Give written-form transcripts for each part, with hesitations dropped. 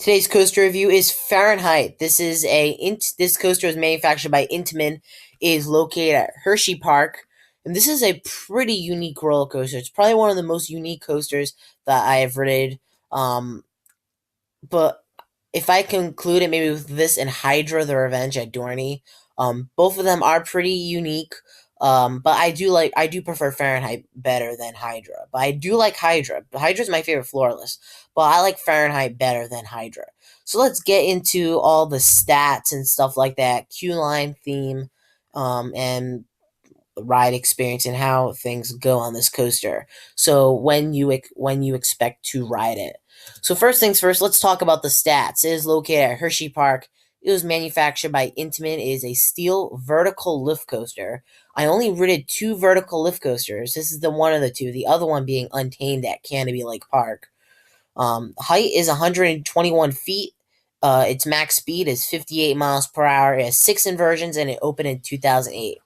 Today's coaster review is Fahrenheit. This coaster is manufactured by Intamin, is located at Hersheypark, and this is a pretty unique roller coaster. It's probably one of the most unique coasters that I have ridden. Um, but if I conclude it maybe with this and Hydra: The Revenge at Dorney, both of them are pretty unique. But I do prefer Fahrenheit better than Hydra. But I do like Hydra. Hydra's my favorite floorless, but I like Fahrenheit better than Hydra. So let's get into all the stats and stuff like that, Q line theme, and ride experience and how things go on this coaster. So when you expect to ride it. So first things first, let's talk about the stats. It is located at Hersheypark. It was manufactured by Intamin. It is a steel vertical lift coaster. I only ridden two vertical lift coasters. This is the one of the two. The other one being Untamed at Canopy Lake Park. Height is 121 feet. Its max speed is 58 miles per hour. It has 6 inversions and it opened in 2008.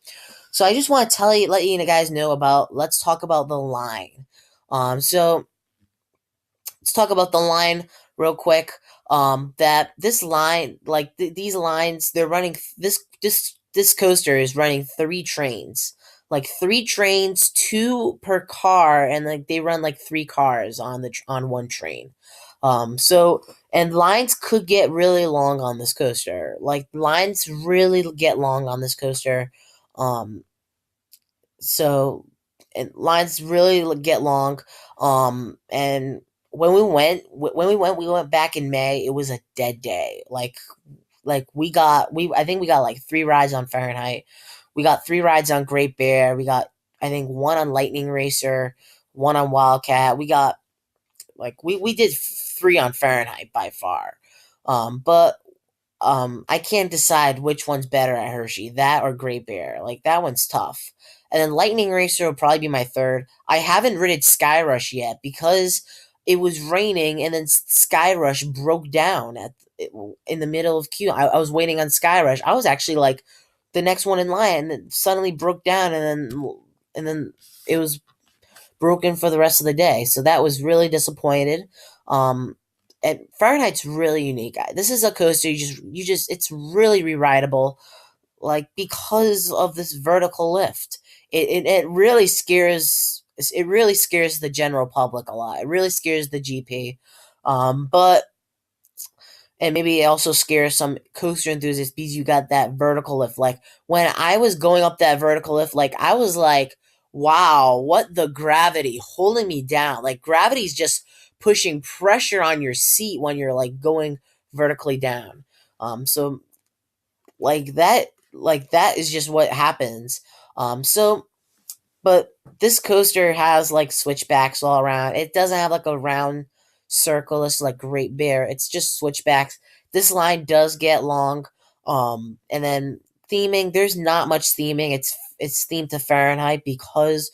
So I just want to let you guys know about. Let's talk about the line. So let's talk about the line real quick. That this line, like these lines, they're running this coaster is running 3 trains, like 3 trains, 2 per car, and like they run like 3 cars on one train. So and lines could get really long on this coaster. Like lines really get long on this coaster. Um, so and lines really get long. And we went back in May. It was a dead day. I think we got like 3 rides on Fahrenheit. We got 3 rides on Great Bear. We got, I think, one on Lightning Racer, one on Wildcat. We did 3 on Fahrenheit by far. But I can't decide which one's better at Hershey, that or Great Bear. Like that one's tough. And then Lightning Racer will probably be my third. I haven't ridden Sky Rush yet because it was raining, and then Sky Rush broke down in the middle of queue. I was waiting on Sky Rush. I was actually like the next one in line, and it suddenly broke down, and then it was broken for the rest of the day. So that was really disappointed. And Fahrenheit's really unique. This is a coaster it's really re-rideable, like because of this vertical lift. It really scares the general public a lot. It really scares the GP. But and maybe it also scares some coaster enthusiasts because you got that vertical lift. Like when I was going up that vertical lift, like I was like, wow, what the gravity holding me down. Like gravity's just pushing pressure on your seat when you're like going vertically down. So like that is just what happens. So but this coaster has like switchbacks all around. It doesn't have like a round circle. It's like Great Bear. It's just switchbacks. This line does get long. And then theming. There's not much theming. It's themed to Fahrenheit because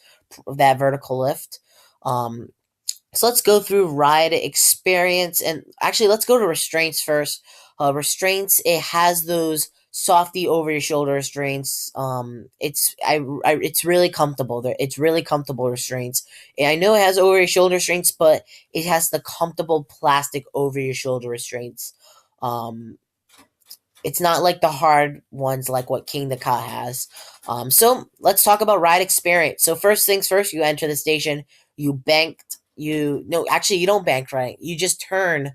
of that vertical lift. So let's go through ride experience, and actually let's go to restraints first. Restraints. It has those softy over your shoulder restraints. It's really comfortable. It's really comfortable restraints. And I know it has over your shoulder restraints, but it has the comfortable plastic over your shoulder restraints. Um, it's not like the hard ones like what King the Cat has. So let's talk about ride experience. So first things first, you enter the station. You banked. You no, actually you don't bank right. You just turn.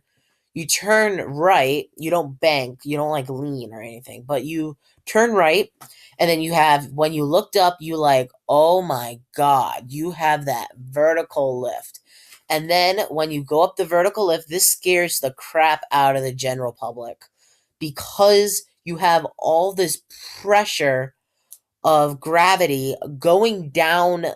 You turn right. You don't bank. You don't like lean or anything, but you turn right, and then you have when you looked up, you like, oh my god, you have that vertical lift. And then when you go up the vertical lift, this scares the crap out of the general public because you have all this pressure of gravity going down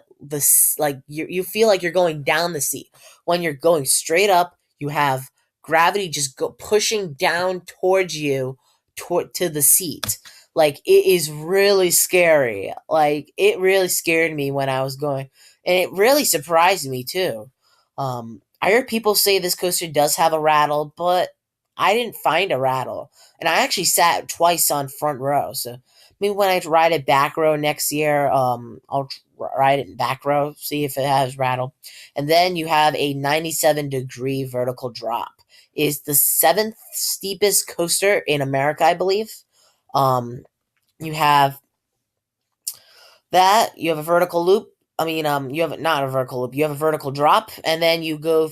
like you feel like you're going down the seat. When you're going straight up, you have gravity just pushing down towards you to the seat. Like it is really scary. Like it really scared me when I was going, and it really surprised me too. I heard people say this coaster does have a rattle, but I didn't find a rattle, and I actually sat twice on front row. So maybe when I ride it back row next year, I'll ride it in back row, see if it has rattle. And then you have a 97-degree vertical drop. is the seventh steepest coaster in America, I believe. Um, you have that. You have a vertical loop. I mean, you have not a vertical loop. You have a vertical drop, and then um, you go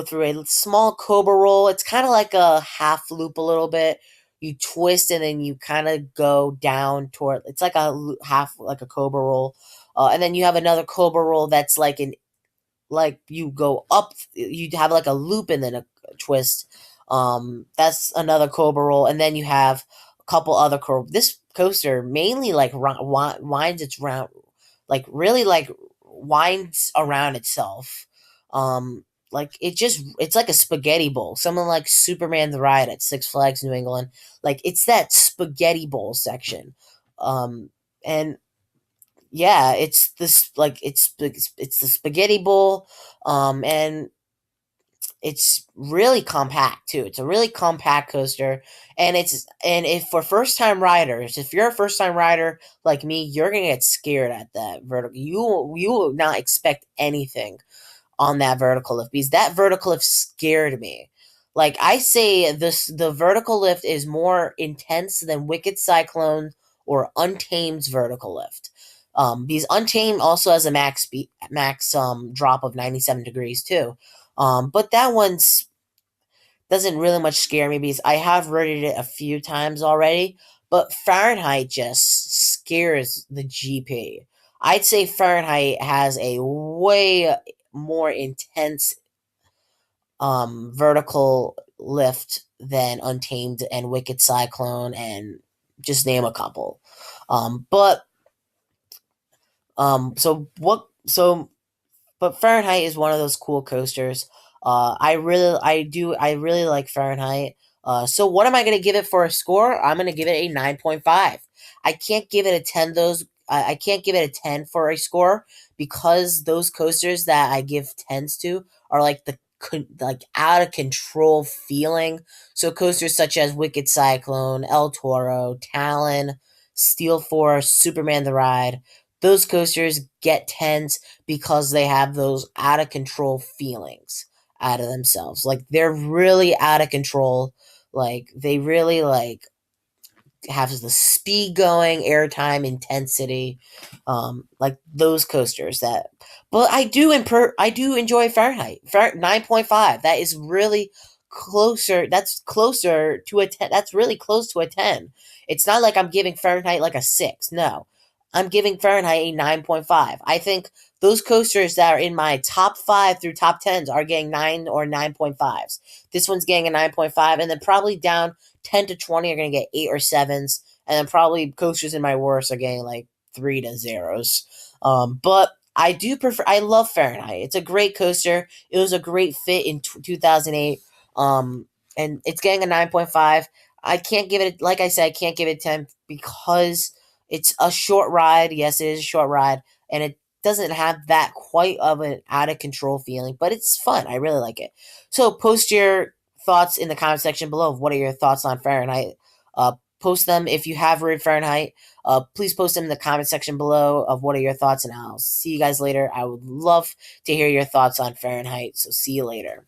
through a small cobra roll. It's kind of like a half loop a little bit. You twist and then you kind of go down toward. It's like a half like a cobra roll, and then you have another cobra roll that's like an like you go up. You have like a loop and then a twist. That's another cobra roll, and then you have a couple other cobra. This coaster mainly like winds its round, like really like winds around itself. Like it's like a spaghetti bowl. Someone like Superman the Ride at Six Flags New England. Like it's that spaghetti bowl section. And yeah, it's this like it's the spaghetti bowl. And it's really compact too. It's a really compact coaster, and if for first time riders, if you're a first time rider like me, you're gonna get scared at that vertical. You will not expect anything on that vertical lift because that vertical lift scared me. Like I say, the vertical lift is more intense than Wicked Cyclone or Untamed's vertical lift. Because Untamed also has a max drop of 97 degrees too. But that one's doesn't really much scare me because I have rated it a few times already. But Fahrenheit just scares the GP. I'd say Fahrenheit has a way more intense vertical lift than Untamed and Wicked Cyclone and just name a couple. But so what so but Fahrenheit is one of those cool coasters. I really like Fahrenheit. So what am I gonna give it for a score? I'm gonna give it a 9.5. I can't give it a 10. I can't give it a 10 for a score because those coasters that I give tens to are like like out of control feeling. So coasters such as Wicked Cyclone, El Toro, Talon, Steel Force, Superman the Ride. Those coasters get tens because they have those out of control feelings out of themselves. Like they're really out of control. Like they really like have the speed going, airtime, intensity, like those coasters. That, but I do enjoy Fahrenheit. 9.5. That is really closer. That's closer to a 10. That's really close to a 10. It's not like I'm giving Fahrenheit like a 6. No, I'm giving Fahrenheit a 9.5. I think those coasters that are in my top 5 through top 10s are getting 9 or 9.5s. This one's getting a 9.5, and then probably down 10 to 20 are going to get 8 or 7s, and then probably coasters in my worst are getting like 3 to 0s. But I love Fahrenheit. It's a great coaster. It was a great fit in 2008. And it's getting a 9.5. I can't give it, like I said, I can't give it 10 because it's a short ride. Yes, it is a short ride, and it doesn't have that quite of an out of control feeling, but it's fun. I really like it. So post your thoughts in the comment section below of what are your thoughts on Fahrenheit. Post them if you have read Fahrenheit. Please post them in the comment section below of what are your thoughts, and I'll see you guys later. I would love to hear your thoughts on Fahrenheit, so see you later.